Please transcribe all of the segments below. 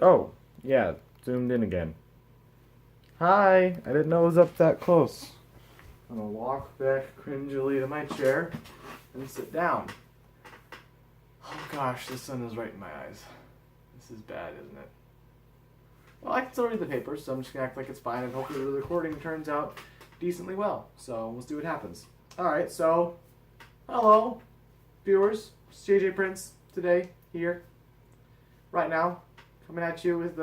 Oh, yeah, zoomed in again. Hi, I didn't know it was up that close. I'm gonna walk back cringily to my chair and sit down. Oh gosh, the sun is right in my eyes. This is bad, isn't it? Well, I can still read the paper, so I'm just gonna act like it's fine and hopefully the recording turns out decently well. So we'll see what happens. Alright, so hello, viewers. It's JJ Prince today, here, right now, coming at you with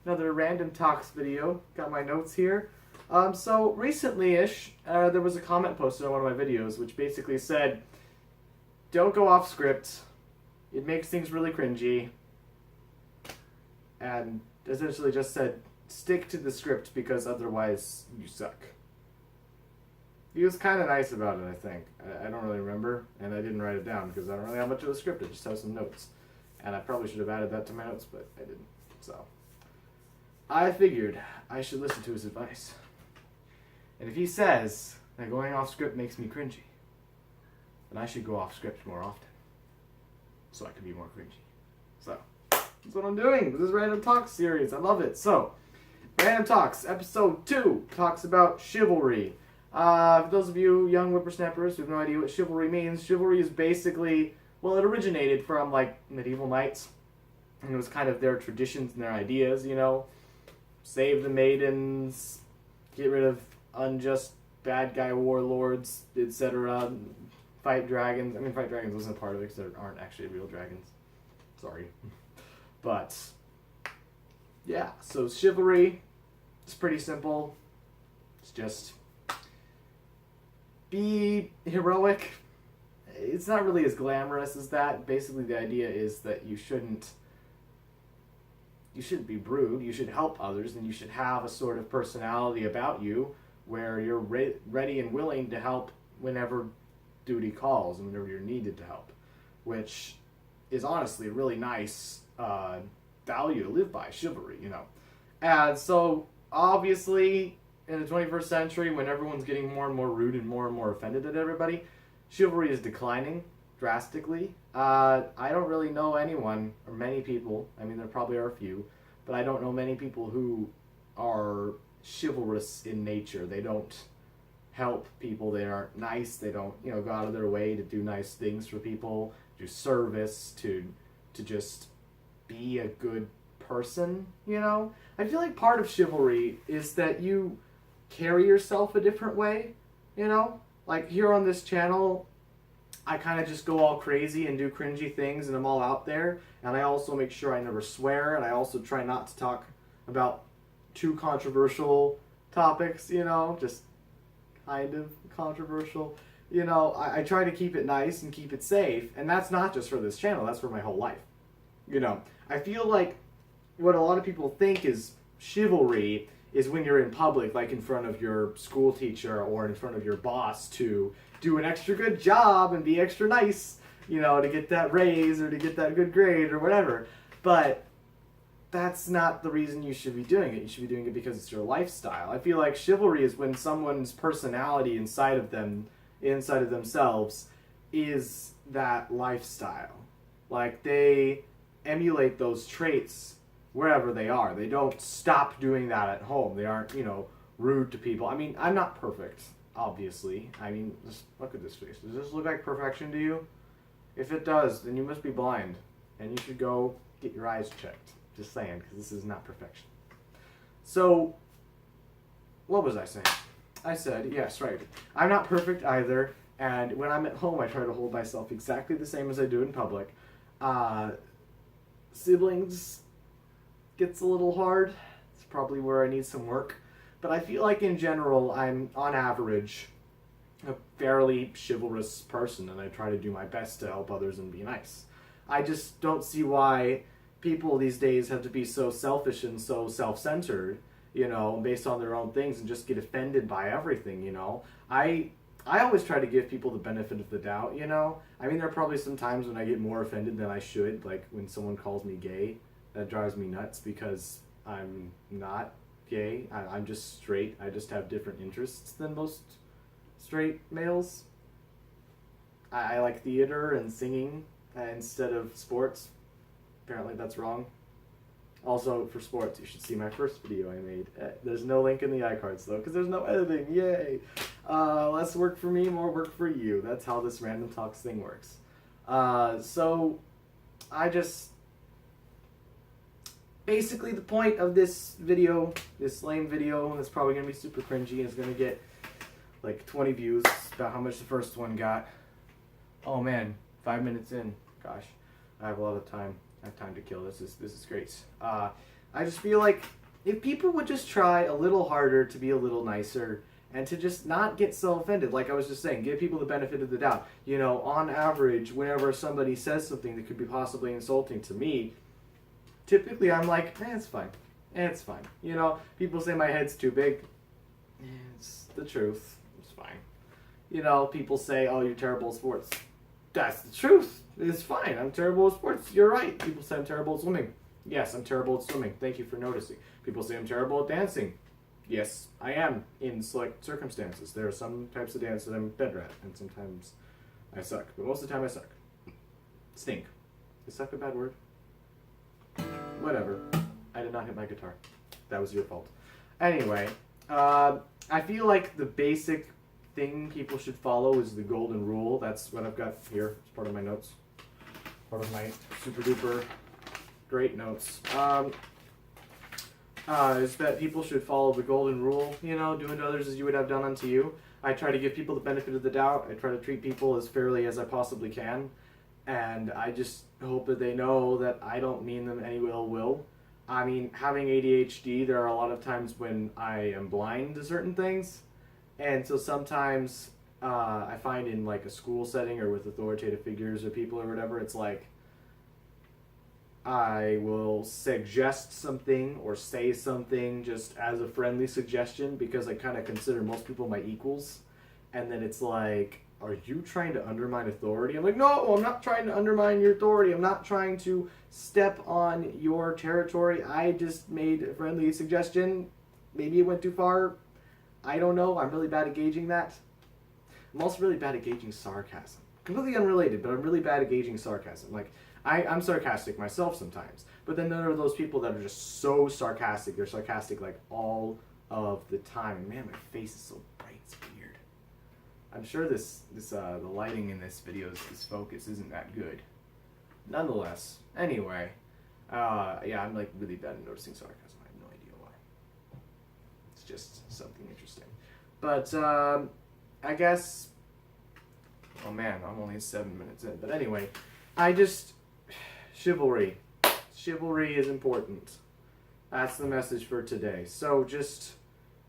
another random talks video. Got my notes here. So recently-ish, there was a comment posted on one of my videos which basically said, don't go off script. It makes things really cringy. And essentially just said, stick to the script because otherwise you suck. He was kind of nice about it, I think. I don't really remember, and I didn't write it down because I don't really have much of a script. I just have some notes. And I probably should have added that to my notes, but I didn't. So I figured I should listen to his advice. And if he says that going off script makes me cringy, then I should go off script more often so I can be more cringy. So that's what I'm doing. This is Random Talks series. I love it. So Random Talks, episode 2, talks about chivalry. For those of you young whippersnappers who have no idea what chivalry means, chivalry is basically, well, it originated from, like, medieval knights. And it was kind of their traditions and their ideas, you know. Save the maidens, get rid of unjust bad guy warlords, etc. Fight dragons. I mean, fight dragons wasn't a part of it because there aren't actually real dragons. Sorry. But, yeah, so chivalry, it's pretty simple. It's just be heroic. It's not really as glamorous as that. Basically, the idea is that you shouldn't be rude. You should help others, and you should have a sort of personality about you where you're ready and willing to help whenever duty calls and whenever you're needed to help, which is honestly a really nice value to live by, chivalry, you know. And so, obviously, in the 21st century, when everyone's getting more and more rude and more offended at everybody, chivalry is declining drastically. I don't really know anyone, or many people, I mean there probably are a few, but I don't know many people who are chivalrous in nature. They don't help people, they aren't nice, they don't, you know, go out of their way to do nice things for people, do service, to just be a good person, you know? I feel like part of chivalry is that you carry yourself a different way, you know? Like here on this channel, I kind of just go all crazy and do cringy things and I'm all out there. And I also make sure I never swear, and I also try not to talk about too controversial topics, you know, just kind of controversial. You know, I try to keep it nice and keep it safe, and that's not just for this channel, that's for my whole life. You know, I feel like what a lot of people think is chivalry is when you're in public, like in front of your school teacher or in front of your boss, to do an extra good job and be extra nice, you know, to get that raise or to get that good grade or whatever. But that's not the reason you should be doing it. You should be doing it because it's your lifestyle. I feel like chivalry is when someone's personality inside of themselves, is that lifestyle. Like they emulate those traits wherever they are. They don't stop doing that at home. They aren't, you know, rude to people. I mean, I'm not perfect, obviously. I mean, just look at this face. Does this look like perfection to you? If it does, then you must be blind, and you should go get your eyes checked. Just saying, because this is not perfection. So, what was I saying? I said, yes, right. I'm not perfect either, and when I'm at home, I try to hold myself exactly the same as I do in public. Siblings gets a little hard. It's probably where I need some work. But I feel like in general, I'm, on average, a fairly chivalrous person, and I try to do my best to help others and be nice. I just don't see why people these days have to be so selfish and so self-centered, you know, based on their own things and just get offended by everything, you know. I always try to give people the benefit of the doubt, you know. I mean, there are probably some times when I get more offended than I should, like when someone calls me gay. That drives me nuts because I'm not gay. I'm just straight. I just have different interests than most straight males. I like theater and singing instead of sports. Apparently that's wrong. Also, for sports, you should see my first video I made. There's no link in the iCards, though, because there's no editing. Yay! Less work for me, more work for you. That's how this Random Talks thing works. So, I just... Basically, the point of this video, this lame video, is probably going to be super cringy, and it's going to get, like, 20 views, about how much the first one got. Oh, man. 5 minutes in. Gosh. I have a lot of time. I have time to kill. This is great. I just feel like if people would just try a little harder to be a little nicer and to just not get so offended, like I was just saying, give people the benefit of the doubt. You know, on average, whenever somebody says something that could be possibly insulting to me, typically I'm like, it's fine. It's fine. You know, people say my head's too big. It's the truth. It's fine. You know, people say, oh, you're terrible at sports. That's the truth. It's fine. I'm terrible at sports. You're right. People say I'm terrible at swimming. Yes, I'm terrible at swimming. Thank you for noticing. People say I'm terrible at dancing. Yes, I am in select circumstances. There are some types of dance that I'm better at, and sometimes I suck. But most of the time I suck. Stink. Is suck a bad word? Whatever. I did not hit my guitar. That was your fault. Anyway, I feel like the basic thing people should follow is the golden rule. That's what I've got here. It's part of my notes. Part of my super duper great notes. Is that people should follow the golden rule, you know, do unto others as you would have done unto you. I try to give people the benefit of the doubt. I try to treat people as fairly as I possibly can. And I just hope that they know that I don't mean them any ill will. I mean, having ADHD, there are a lot of times when I am blind to certain things. And so sometimes I find in like a school setting or with authoritative figures or people or whatever, it's like I will suggest something or say something just as a friendly suggestion because I kind of consider most people my equals. And then it's like, are you trying to undermine authority? I'm like, no, I'm not trying to undermine your authority. I'm not trying to step on your territory. I just made a friendly suggestion. Maybe it went too far. I don't know. I'm really bad at gauging that. I'm also really bad at gauging sarcasm. Completely unrelated, but I'm really bad at gauging sarcasm. Like, I'm sarcastic myself sometimes. But then there are those people that are just so sarcastic. They're sarcastic like all of the time. And man, my face is so bright. It's weird. I'm sure the lighting in this video's focus isn't that good. Nonetheless, anyway, yeah, I'm like really bad at noticing sarcasm. I have no idea why. It's just something interesting. But I guess, oh man, I'm only 7 minutes in. But anyway, chivalry. Chivalry is important. That's the message for today. So just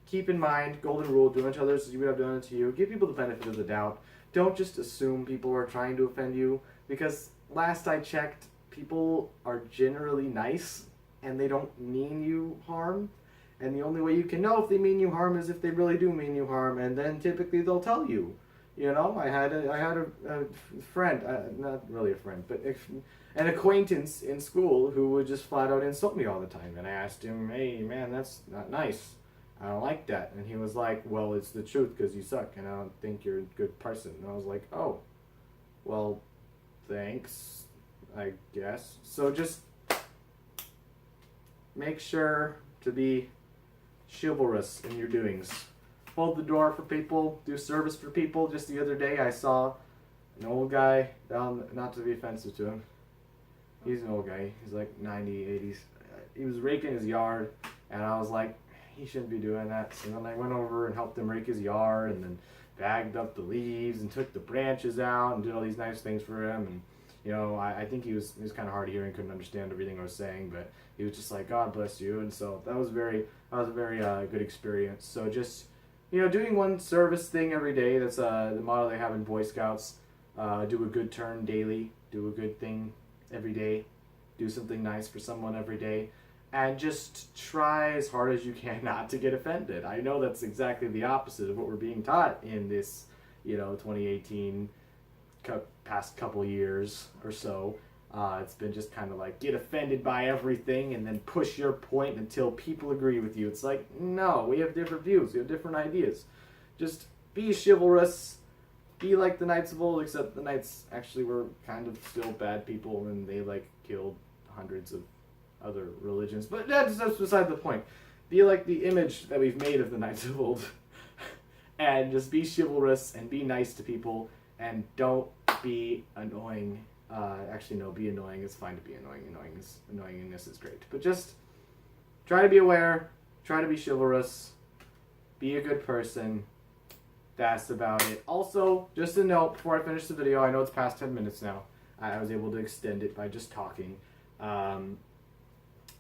keep in mind, golden rule, do unto others as you would have done unto you. Give people the benefit of the doubt. Don't just assume people are trying to offend you, because last I checked, people are generally nice and they don't mean you harm. And the only way you can know if they mean you harm is if they really do mean you harm, and then typically they'll tell you. You know, I had a friend, not really a friend, but an acquaintance in school who would just flat out insult me all the time. And I asked him, hey man, that's not nice. I don't like that. And he was like, well, it's the truth because you suck and I don't think you're a good person. And I was like, oh, well, thanks, I guess. So just make sure to be chivalrous in your doings. Hold the door for people, do service for people. Just the other day I saw an old guy down, not to be offensive to him, he's an old guy, he's like 90, 80s. He was raking his yard and I was like, he shouldn't be doing that. So then I went over and helped him rake his yard and then bagged up the leaves and took the branches out and did all these nice things for him. And you know, I think he was kind of hard of hearing, couldn't understand everything I was saying, but he was just like, God bless you. And so that was a very good experience. So just, you know, doing one service thing every day. That's the motto they have in Boy Scouts. Do a good turn daily. Do a good thing every day. Do something nice for someone every day. And just try as hard as you can not to get offended. I know that's exactly the opposite of what we're being taught in this, you know, 2018 past couple years or so. It's been just kind of like get offended by everything and then push your point until people agree with you. It's like, no, we have different views. We have different ideas. Just be chivalrous. Be like the knights of old, except the knights actually were kind of still bad people and they like killed hundreds of other religions. But that's beside the point. Be like the image that we've made of the Knights of Old. And just be chivalrous and be nice to people and don't be annoying. Actually, no, be annoying. It's fine to be annoying. Annoyingness is great. But just try to be aware. Try to be chivalrous. Be a good person. That's about it. Also, just a note before I finish the video, I know it's past 10 minutes now. I was able to extend it by just talking. I'm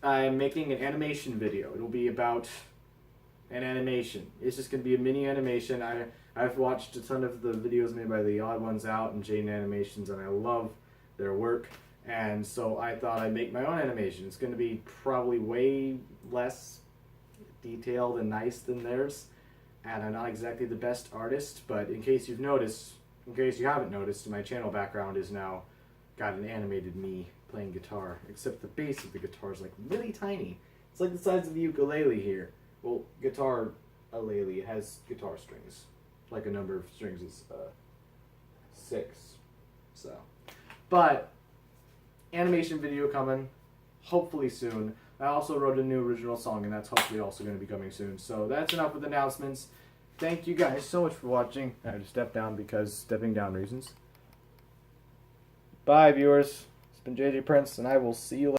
making an animation video. It'll be about an animation. It's just going to be a mini animation. I've watched a ton of the videos made by the Odd Ones Out and Jane Animations, and I love their work. And so I thought I'd make my own animation. It's going to be probably way less detailed and nice than theirs. And I'm not exactly the best artist, but in case you've noticed, in case you haven't noticed, my channel background is now got an animated me playing guitar, except the bass of the guitar is like really tiny. It's like the size of the ukulele here. Well, ukulele, it has guitar strings. Like a number of strings is 6. So, but animation video coming, hopefully soon. I also wrote a new original song, and that's hopefully also going to be coming soon. So that's enough with announcements. Thank you guys so much for watching. I had to step down because stepping down reasons. Bye, viewers. It's been JJ Prince, and I will see you later.